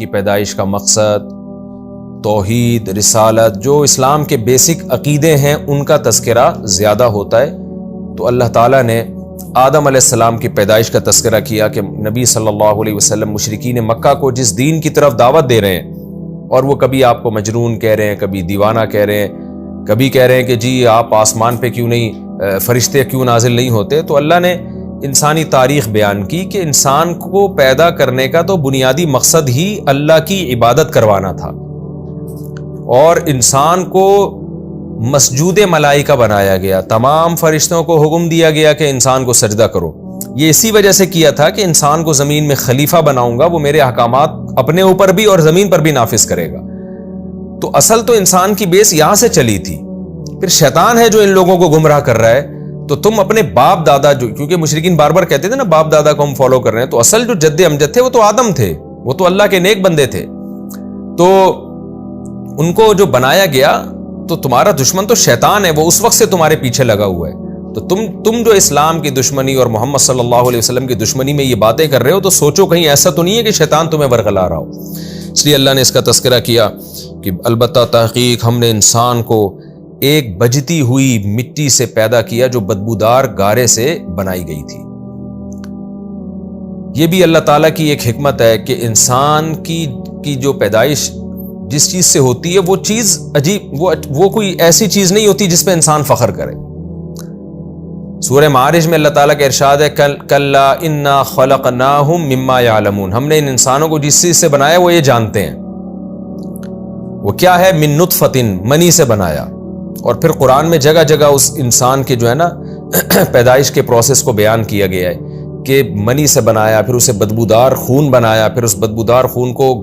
کی پیدائش کا مقصد، توحید، رسالت، جو اسلام کے بیسک عقیدے ہیں ان کا تذکرہ زیادہ ہوتا ہے۔ تو اللہ تعالیٰ نے آدم علیہ السلام کی پیدائش کا تذکرہ کیا کہ نبی صلی اللہ علیہ وسلم مشرکین مکہ کو جس دین کی طرف دعوت دے رہے ہیں، اور وہ کبھی آپ کو مجنون کہہ رہے ہیں، کبھی دیوانہ کہہ رہے ہیں، کبھی کہہ رہے ہیں کہ جی آپ آسمان پہ کیوں نہیں، فرشتے کیوں نازل نہیں ہوتے، تو اللہ نے انسانی تاریخ بیان کی کہ انسان کو پیدا کرنے کا تو بنیادی مقصد ہی اللہ کی عبادت کروانا تھا، اور انسان کو مسجود ملائکہ بنایا گیا، تمام فرشتوں کو حکم دیا گیا کہ انسان کو سجدہ کرو۔ یہ اسی وجہ سے کیا تھا کہ انسان کو زمین میں خلیفہ بناؤں گا، وہ میرے احکامات اپنے اوپر بھی اور زمین پر بھی نافذ کرے گا۔ تو اصل تو انسان کی بیس یہاں سے چلی تھی، پھر شیطان ہے جو ان لوگوں کو گمراہ کر رہا ہے۔ تو تم اپنے باپ دادا، جو کیونکہ مشرکین بار بار کہتے تھے نا باپ دادا کو ہم فالو کر رہے ہیں، تو اصل جو جد امجد تھے وہ تو آدم تھے، وہ تو اللہ کے نیک بندے تھے، تو ان کو جو بنایا گیا، تو تمہارا دشمن تو شیطان ہے، وہ اس وقت سے تمہارے پیچھے لگا ہوا ہے۔ تو تم جو اسلام کی دشمنی اور محمد صلی اللہ علیہ وسلم کی دشمنی میں یہ باتیں کر رہے ہو، تو سوچو کہیں ایسا تو نہیں ہے کہ شیطان تمہیں ورغلا رہا ہو۔ اس لیے اللہ نے اس کا تذکرہ کیا کہ البتہ تحقیق ہم نے انسان کو ایک بجتی ہوئی مٹی سے پیدا کیا جو بدبودار گارے سے بنائی گئی تھی۔ یہ بھی اللہ تعالیٰ کی ایک حکمت ہے کہ انسان کی جو پیدائش جس چیز سے ہوتی ہے وہ چیز عجیب، وہ کوئی ایسی چیز نہیں ہوتی جس پہ انسان فخر کرے۔ سورہ معارج میں اللہ تعالیٰ کا ارشاد ہے کلا انا خلقناہم مما یعلمون، ہم نے ان انسانوں کو جس چیز سے بنایا وہ یہ جانتے ہیں، وہ کیا ہے، من نطفۃ، منی سے بنایا۔ اور پھر قرآن میں جگہ جگہ اس انسان کے جو ہے نا پیدائش کے پروسیس کو بیان کیا گیا ہے کہ منی سے بنایا، پھر اسے بدبودار خون بنایا، پھر اس بدبودار خون کو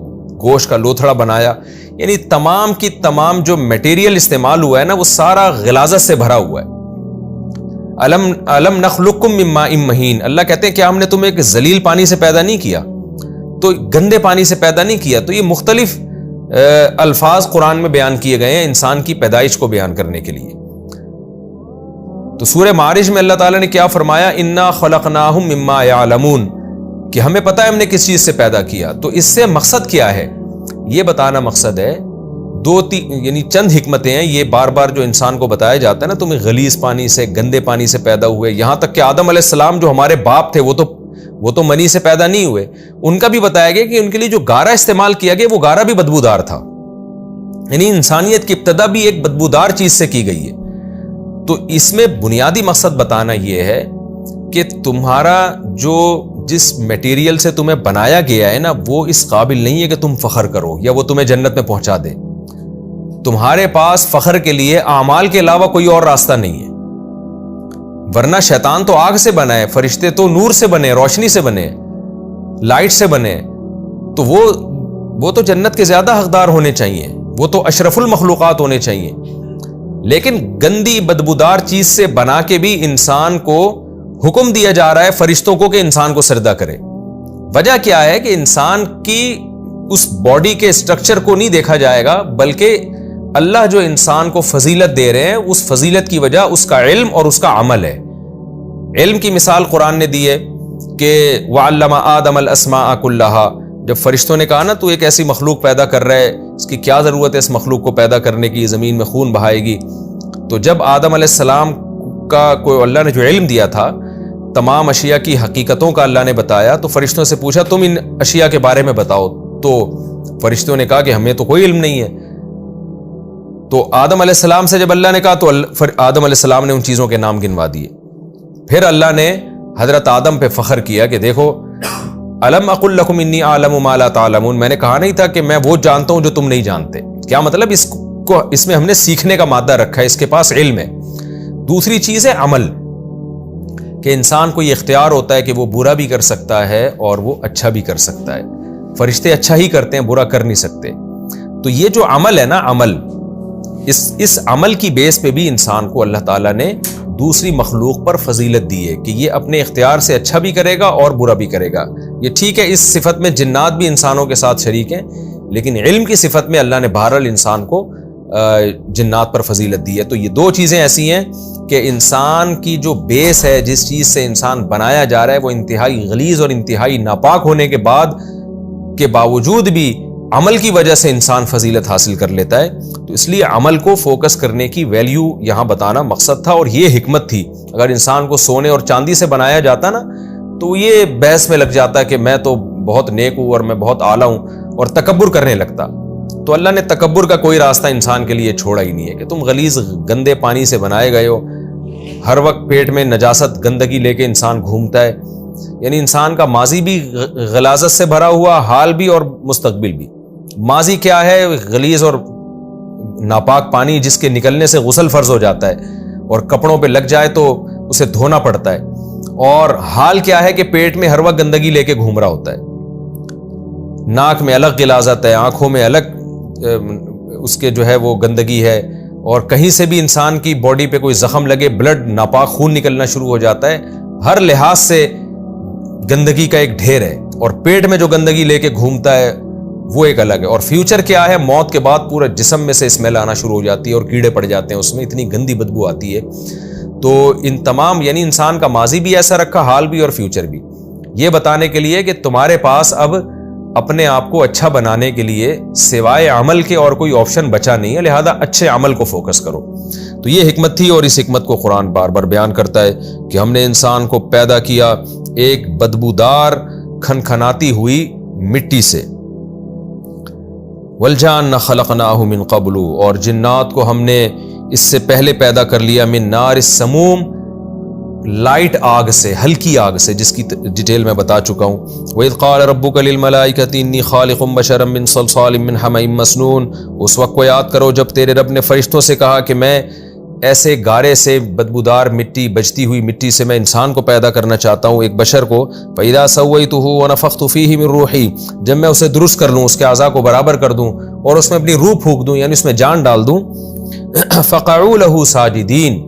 گوشت کا لوتھڑا بنایا، یعنی تمام کی تمام جو میٹیریل استعمال ہوا ہے نا وہ سارا غلاظت سے بھرا ہوا ہے۔ الم نخلقکم من ماء مہین، اللہ کہتے ہیں کہ ہم نے تمہیں ایک ذلیل پانی سے پیدا نہیں کیا، تو گندے پانی سے پیدا نہیں کیا۔ تو یہ مختلف الفاظ قرآن میں بیان کیے گئے ہیں انسان کی پیدائش کو بیان کرنے کے لیے۔ تو سورہ معارج میں اللہ تعالیٰ نے کیا فرمایا، انا خلقناہم مما یعلمون، کہ ہمیں پتہ ہے ہم نے کس چیز سے پیدا کیا۔ تو اس سے مقصد کیا ہے، یہ بتانا مقصد ہے۔ یعنی چند حکمتیں ہیں، یہ بار بار جو انسان کو بتایا جاتا ہے نا، تمہیں غلیظ پانی سے، گندے پانی سے پیدا ہوئے، یہاں تک کہ آدم علیہ السلام جو ہمارے باپ تھے وہ تو منی سے پیدا نہیں ہوئے، ان کا بھی بتایا گیا کہ ان کے لیے جو گارا استعمال کیا گیا وہ گارا بھی بدبودار تھا، یعنی انسانیت کی ابتدا بھی ایک بدبودار چیز سے کی گئی ہے۔ تو اس میں بنیادی مقصد بتانا یہ ہے کہ تمہارا جس میٹیریل سے تمہیں بنایا گیا ہے نا وہ اس قابل نہیں ہے کہ تم فخر کرو یا وہ تمہیں جنت میں پہنچا دے۔ تمہارے پاس فخر کے لیے اعمال کے علاوہ کوئی اور راستہ نہیں ہے، ورنہ شیطان تو آگ سے بنا ہے، فرشتے تو نور سے بنے، روشنی سے بنے، لائٹ سے بنے، تو وہ تو جنت کے زیادہ حقدار ہونے چاہیے، وہ تو اشرف المخلوقات ہونے چاہیے، لیکن گندی بدبودار چیز سے بنا کے بھی انسان کو حکم دیا جا رہا ہے فرشتوں کو کہ انسان کو سجدہ کرے۔ وجہ کیا ہے کہ انسان کی اس باڈی کے اسٹرکچر کو نہیں دیکھا جائے گا، بلکہ اللہ جو انسان کو فضیلت دے رہے ہیں اس فضیلت کی وجہ اس کا علم اور اس کا عمل ہے۔ علم کی مثال قرآن نے دی ہے کہ وَعَلَّمَ آدَمَ الْأَسْمَاءَ كُلَّهَا، جب فرشتوں نے کہا نا تو ایک ایسی مخلوق پیدا کر رہا ہے، اس کی کیا ضرورت ہے اس مخلوق کو پیدا کرنے کی، زمین میں خون بہائے گی، تو جب آدم علیہ السلام کا کوئی اللہ نے جو علم دیا تھا، تمام اشیاء کی حقیقتوں کا اللہ نے بتایا، تو فرشتوں سے پوچھا تم ان اشیاء کے بارے میں بتاؤ، تو فرشتوں نے کہا کہ ہمیں تو کوئی علم نہیں ہے۔ تو آدم علیہ السلام سے جب اللہ نے کہا تو آدم علیہ السلام نے ان چیزوں کے نام گنوا دیے۔ پھر اللہ نے حضرت آدم پہ فخر کیا کہ دیکھو الم اقل لکم انی اعلم ما لا تعلمون، میں نے کہا نہیں تھا کہ میں وہ جانتا ہوں جو تم نہیں جانتے۔ کیا مطلب، اس میں ہم نے سیکھنے کا مادہ رکھا ہے، اس کے پاس علم ہے۔ دوسری چیز ہے عمل، کہ انسان کو یہ اختیار ہوتا ہے کہ وہ برا بھی کر سکتا ہے اور وہ اچھا بھی کر سکتا ہے۔ فرشتے اچھا ہی کرتے ہیں، برا کر نہیں سکتے۔ تو یہ جو عمل ہے نا، عمل، اس عمل کی بیس پہ بھی انسان کو اللہ تعالیٰ نے دوسری مخلوق پر فضیلت دی ہے کہ یہ اپنے اختیار سے اچھا بھی کرے گا اور برا بھی کرے گا۔ یہ ٹھیک ہے، اس صفت میں جنات بھی انسانوں کے ساتھ شریک ہیں، لیکن علم کی صفت میں اللہ نے بہرحال انسان کو جنات پر فضیلت دی ہے۔ تو یہ دو چیزیں ایسی ہیں کہ انسان کی جو بیس ہے، جس چیز سے انسان بنایا جا رہا ہے، وہ انتہائی غلیظ اور انتہائی ناپاک ہونے کے باوجود بھی عمل کی وجہ سے انسان فضیلت حاصل کر لیتا ہے. تو اس لیے عمل کو فوکس کرنے کی ویلیو یہاں بتانا مقصد تھا, اور یہ حکمت تھی. اگر انسان کو سونے اور چاندی سے بنایا جاتا نا تو یہ بحث میں لگ جاتا کہ میں تو بہت نیک ہوں اور میں بہت اعلیٰ ہوں, اور تکبر کرنے لگتا. تو اللہ نے تکبر کا کوئی راستہ انسان کے لیے چھوڑا ہی نہیں ہے کہ تم غلیظ گندے پانی سے بنائے گئے ہو. ہر وقت پیٹ میں نجاست گندگی لے کے انسان گھومتا ہے. یعنی انسان کا ماضی بھی غلاظت سے بھرا ہوا, حال بھی اور مستقبل بھی. ماضی کیا ہے؟ غلیظ اور ناپاک پانی جس کے نکلنے سے غسل فرض ہو جاتا ہے اور کپڑوں پہ لگ جائے تو اسے دھونا پڑتا ہے. اور حال کیا ہے کہ پیٹ میں ہر وقت گندگی لے کے گھوم رہا ہوتا ہے. ناک میں الگ غلاظت ہے, آنکھوں میں الگ اس کے جو ہے وہ گندگی ہے, اور کہیں سے بھی انسان کی باڈی پہ کوئی زخم لگے بلڈ ناپاک خون نکلنا شروع ہو جاتا ہے. ہر لحاظ سے گندگی کا ایک ڈھیر ہے, اور پیٹ میں جو گندگی لے کے گھومتا ہے وہ ایک الگ ہے. اور فیوچر کیا ہے؟ موت کے بعد پورا جسم میں سے اسمیل آنا شروع ہو جاتی ہے اور کیڑے پڑ جاتے ہیں اس میں, اتنی گندی بدبو آتی ہے. تو ان تمام یعنی انسان کا ماضی بھی ایسا رکھا, حال بھی اور فیوچر بھی, یہ بتانے کے لیے کہ تمہارے پاس اب اپنے آپ کو اچھا بنانے کے لیے سوائے عمل کے اور کوئی آپشن بچا نہیں ہے, لہذا اچھے عمل کو فوکس کرو. تو یہ حکمت تھی, اور اس حکمت کو قرآن بار بار بیان کرتا ہے کہ ہم نے انسان کو پیدا کیا ایک بدبودار کھنکھناتی ہوئی مٹی سے. والجان خلقناہ من قبل, اور جنات کو ہم نے اس سے پہلے پیدا کر لیا من نار السموم, لائٹ آگ سے, ہلکی آگ سے, جس کی ڈیٹیل میں بتا چکا ہوں. وَإِذْ قَالَ رَبُّكَ لِلْمَلَائِكَةِ إِنِّي خَالِقٌ بَشَرًا مِّن صَلْصَالٍ مِّنْ حَمَإٍ مَّسْنُونٍ. اس وقت کو یاد کرو جب تیرے رب نے فرشتوں سے کہا کہ میں ایسے گارے سے, بدبودار مٹی, بجتی ہوئی مٹی سے میں انسان کو پیدا کرنا چاہتا ہوں, ایک بشر کو. فَإِذَا سَوَّيْتُهُ وَنَفَخْتُ فِيهِ مِن رُوحِي, جب میں اسے درست کر لوں, اس کے اعضاء کو برابر کر دوں اور اس میں اپنی روح پھونک دوں, یعنی اس میں جان ڈال دوں. فَقَعُوا لَهُ سَاجِدِينَ,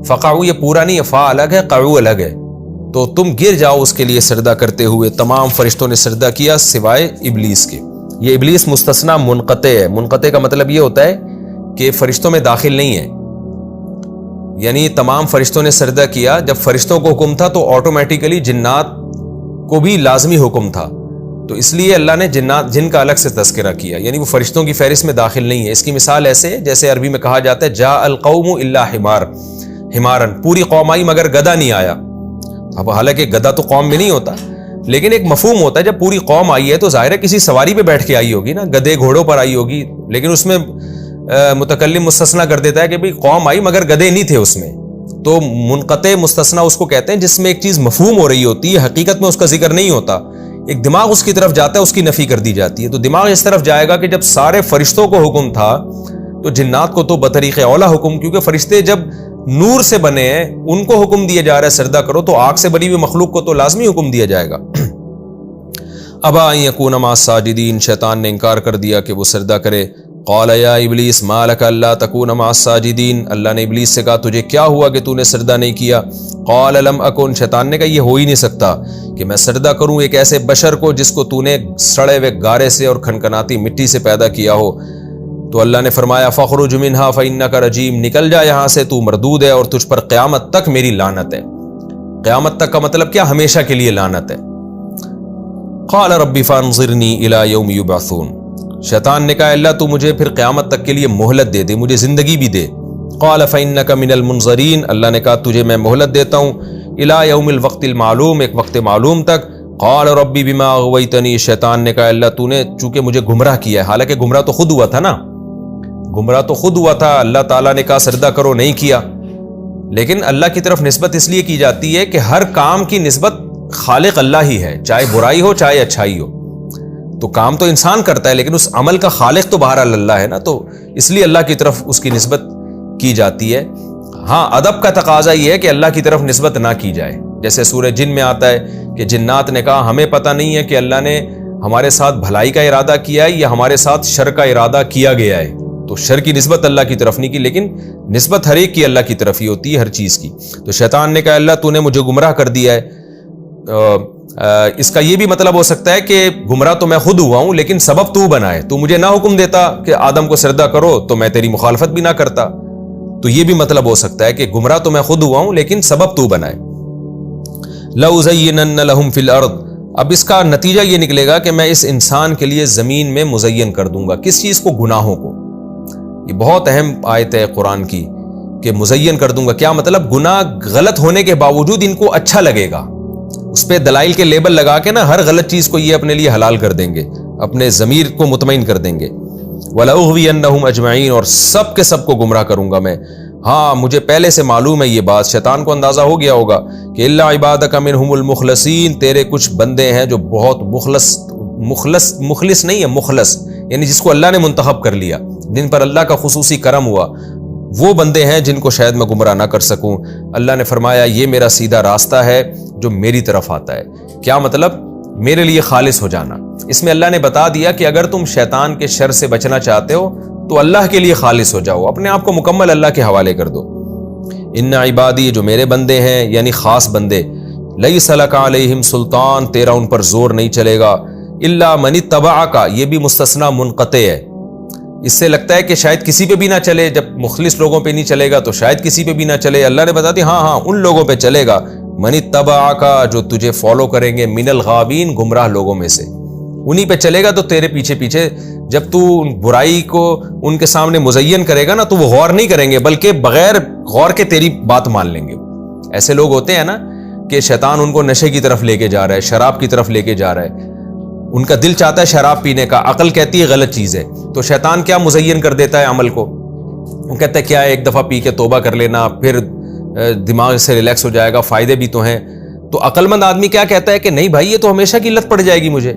فقعو یہ پورا نہیں ہے, فا الگ ہے, قعو الگ ہے. تو تم گر جاؤ اس کے لیے سجدہ کرتے ہوئے. تمام فرشتوں نے سجدہ کیا سوائے ابلیس کے. یہ ابلیس مستثنا منقطع ہے. منقطع کا مطلب یہ ہوتا ہے کہ فرشتوں میں داخل نہیں ہے, یعنی تمام فرشتوں نے سجدہ کیا. جب فرشتوں کو حکم تھا تو آٹومیٹیکلی جنات کو بھی لازمی حکم تھا, تو اس لیے اللہ نے جن کا الگ سے تذکرہ کیا, یعنی وہ فرشتوں کی فہرست میں داخل نہیں ہے. اس کی مثال ایسے جیسے عربی میں کہا جاتا ہے جاء القوم الا حمارن, پوری قوم آئی مگر گدھا نہیں آیا. اب حالانکہ گدھا تو قوم میں نہیں ہوتا, لیکن ایک مفہوم ہوتا ہے جب پوری قوم آئی ہے تو ظاہر ہے کسی سواری پہ بیٹھ کے آئی ہوگی نا, گدھے گھوڑوں پر آئی ہوگی, لیکن اس میں متکلم مستثنا کر دیتا ہے کہ بھئی قوم آئی مگر گدھے نہیں تھے اس میں. تو منقطع مستثنا اس کو کہتے ہیں جس میں ایک چیز مفہوم ہو رہی ہوتی ہے, حقیقت میں اس کا ذکر نہیں ہوتا, ایک دماغ اس کی طرف جاتا ہے, اس کی نفی کر دی جاتی ہے. تو دماغ اس طرف جائے گا کہ جب سارے فرشتوں کو حکم تھا تو جنات کو تو بطریق اولا حکم, کیونکہ فرشتے جب نور سے بنے ہیں ان کو حکم دیا جا رہا ہے سجدہ کرو, تو آگ سے بنی ہوئی مخلوق کو تو لازمی حکم دیا جائے گا. ابا ان یکون مع الساجدین, شیطان نے انکار کر دیا کہ وہ سجدہ کرے. قال یا ابلیس ما لک الا تکون مع الساجدین, اللہ نے ابلیس سے کہا تجھے کیا ہوا کہ تو نے سجدہ نہیں کیا. قال لم اکن, شیطان نے کہا یہ ہو ہی نہیں سکتا کہ میں سجدہ کروں ایک ایسے بشر کو جس کو تو نے سڑے ہوئے گارے سے اور کھنکھناتی مٹی سے پیدا کیا ہو. تو اللہ نے فرمایا فخرج منها فانک رجیم, نکل جا یہاں سے, تو مردود ہے اور تجھ پر قیامت تک میری لعنت ہے. قیامت تک کا مطلب کیا؟ ہمیشہ کے لیے لعنت ہے. قال رب فانظرنی الی یوم یبعثون, شیطان نے کہا اللہ تو مجھے پھر قیامت تک کے لیے مہلت دے دے, مجھے زندگی بھی دے. قال فانک من المنظرین, اللہ نے کہا تجھے میں مہلت دیتا ہوں الی یوم الوقت المعلوم, ایک وقت معلوم تک. قال ربی بما اغویتنی, شیطان نے کہا اللہ تو نے چونکہ مجھے گمراہ کیا ہے, حالانکہ گمراہ تو خود ہوا تھا نا, گمراہ تو خود ہوا تھا, اللہ تعالیٰ نے کہا سجدہ کرو نہیں کیا. لیکن اللہ کی طرف نسبت اس لیے کی جاتی ہے کہ ہر کام کی نسبت خالق اللہ ہی ہے, چاہے برائی ہو چاہے اچھائی ہو. تو کام تو انسان کرتا ہے لیکن اس عمل کا خالق تو بہرحال اللہ ہے نا, تو اس لیے اللہ کی طرف اس کی نسبت کی جاتی ہے. ہاں ادب کا تقاضا یہ ہے کہ اللہ کی طرف نسبت نہ کی جائے, جیسے سورہ جن میں آتا ہے کہ جنات نے کہا ہمیں پتہ نہیں ہے کہ اللہ نے ہمارے ساتھ بھلائی کا ارادہ کیا ہے یا ہمارے ساتھ شر کا ارادہ کیا گیا ہے. تو شر کی نسبت اللہ کی طرف نہیں کی, لیکن نسبت ہر ایک کی اللہ کی طرف ہی ہوتی ہے ہر چیز کی. تو شیطان نے کہا اللہ تو نے مجھے گمراہ کر دیا ہے. اس کا یہ بھی مطلب ہو سکتا ہے کہ گمراہ تو میں خود ہوا ہوں لیکن سبب تو بنا ہے, تو مجھے نہ حکم دیتا کہ آدم کو سجدہ کرو تو میں تیری مخالفت بھی نہ کرتا. تو یہ بھی مطلب ہو سکتا ہے کہ گمراہ تو میں خود ہوا ہوں لیکن سبب تو بنا ہے. لَأُزَيِّنَنَّ لَهُمْ فِي الْأَرْضِ, اب اس کا نتیجہ یہ نکلے گا کہ میں اس انسان کے لیے زمین میں مزین کر دوں گا. کس چیز کو؟ گناہوں کو. یہ بہت اہم آیت ہے قرآن کی کہ مزین کر دوں گا. کیا مطلب؟ گناہ غلط ہونے کے باوجود ان کو اچھا لگے گا, اس پہ دلائل کے لیبل لگا کے نا ہر غلط چیز کو یہ اپنے لیے حلال کر دیں گے, اپنے ضمیر کو مطمئن کر دیں گے. وَلَأُغْوِيَنَّهُمْ أَجْمَعِينَ, اور سب کے سب کو گمراہ کروں گا میں. ہاں مجھے پہلے سے معلوم ہے یہ بات, شیطان کو اندازہ ہو گیا ہوگا کہ الا عبادک منہم المخلصین, تیرے کچھ بندے ہیں جو بہت مخلص نہیں ہے, مخلص یعنی جس کو اللہ نے منتخب کر لیا, جن پر اللہ کا خصوصی کرم ہوا, وہ بندے ہیں جن کو شاید میں گمراہ نہ کر سکوں. اللہ نے فرمایا یہ میرا سیدھا راستہ ہے جو میری طرف آتا ہے. کیا مطلب؟ میرے لیے خالص ہو جانا. اس میں اللہ نے بتا دیا کہ اگر تم شیطان کے شر سے بچنا چاہتے ہو تو اللہ کے لیے خالص ہو جاؤ, اپنے آپ کو مکمل اللہ کے حوالے کر دو. ان عبادی, جو میرے بندے ہیں یعنی خاص بندے, لیس لک علیہم سلطان, تیرا ان پر زور نہیں چلے گا, الا من اتبعک, یہ بھی مستثنا منقطع ہے. اس سے لگتا ہے کہ شاید کسی پہ بھی نہ چلے, جب مخلص لوگوں پہ نہیں چلے گا تو شاید کسی پہ بھی نہ چلے. اللہ نے بتا دی ہاں ان لوگوں پہ چلے گا. من اتبعک, جو تجھے فالو کریں گے, من الغاوین, گمراہ لوگوں میں سے, انہی پہ چلے گا. تو تیرے پیچھے پیچھے جب تو برائی کو ان کے سامنے مزین کرے گا نا تو وہ غور نہیں کریں گے, بلکہ بغیر غور کے تیری بات مان لیں گے. ایسے لوگ ہوتے ہیں نا کہ شیطان ان کو نشے کی طرف لے کے جا رہا ہے, شراب کی طرف لے کے جا رہا ہے, ان کا دل چاہتا ہے شراب پینے کا, عقل کہتی ہے غلط چیز ہے, تو شیطان کیا مزین کر دیتا ہے عمل کو, وہ کہتا ہے کیا ہے ایک دفعہ پی کے توبہ کر لینا, پھر دماغ سے ریلیکس ہو جائے گا, فائدے بھی تو ہیں. تو عقل مند آدمی کیا کہتا ہے کہ نہیں بھائی یہ تو ہمیشہ کی لت پڑ جائے گی مجھے.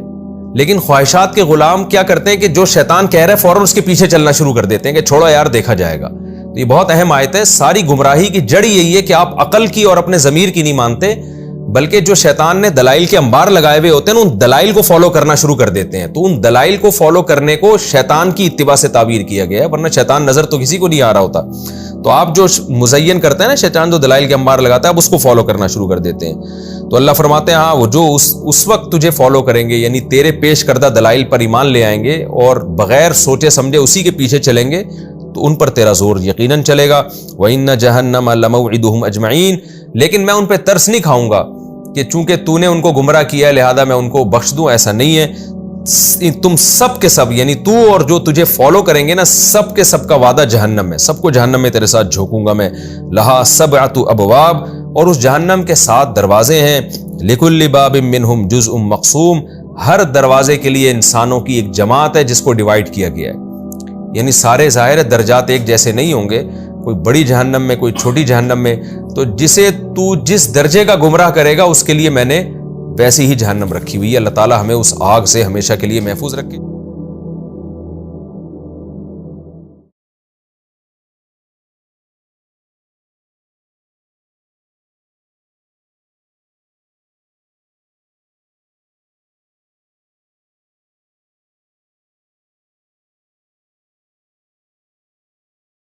لیکن خواہشات کے غلام کیا کرتے ہیں کہ جو شیطان کہہ رہا ہے فوراً اس کے پیچھے چلنا شروع کر دیتے ہیں کہ چھوڑو یار دیکھا جائے گا. تو یہ بہت اہم آیت ہے. ساری گمراہی کی جڑ یہی ہے کہ آپ عقل کی اور اپنے ضمیر کی نہیں مانتے, بلکہ جو شیطان نے دلائل کے انبار لگائے ہوئے ہوتے ہیں نا, ان دلائل کو فالو کرنا شروع کر دیتے ہیں. تو ان دلائل کو فالو کرنے کو شیطان کی اتباع سے تعبیر کیا گیا ہے, ورنہ شیطان نظر تو کسی کو نہیں آ رہا ہوتا. تو آپ جو مزین کرتے ہیں نا, شیطان جو دلائل کے انبار لگاتا ہے, آپ اس کو فالو کرنا شروع کر دیتے ہیں. تو اللہ فرماتے ہیں ہاں وہ جو اس وقت تجھے فالو کریں گے, یعنی تیرے پیش کردہ دلائل پر ایمان لے آئیں گے اور بغیر سوچے سمجھے اسی کے پیچھے چلیں گے, تو ان پر تیرا زور یقیناً چلے گا. وَإِنَّ جَهَنَّمَ لَمَوْعِدُهُمْ أَجْمَعِينَ, لیکن میں ان پہ ترس نہیں کھاؤں گا کہ چونکہ تو نے ان کو گمراہ کیا ہے لہذا میں ان کو بخش دوں, ایسا نہیں ہے. تم سب کے سب یعنی تو اور جو تجھے فالو کریں گے نا, سب کے سب کا وعدہ جہنم میں, سب کو جہنم میں تیرے ساتھ جھونکوں گا میں. لہا سبعۃ ابواب, اور اس جہنم کے 7 دروازے ہیں. لکل باب منہم جزء مقسوم, ہر دروازے کے لیے انسانوں کی ایک جماعت ہے جس کو ڈیوائیڈ کیا گیا ہے. یعنی سارے ظاہر درجات ایک جیسے نہیں ہوں گے, کوئی بڑی جہنم میں کوئی چھوٹی جہنم میں. تو جسے تو جس درجے کا گمراہ کرے گا اس کے لیے میں نے ویسی ہی جہنم رکھی ہوئی ہے. اللہ تعالیٰ ہمیں اس آگ سے ہمیشہ کے لیے محفوظ رکھے.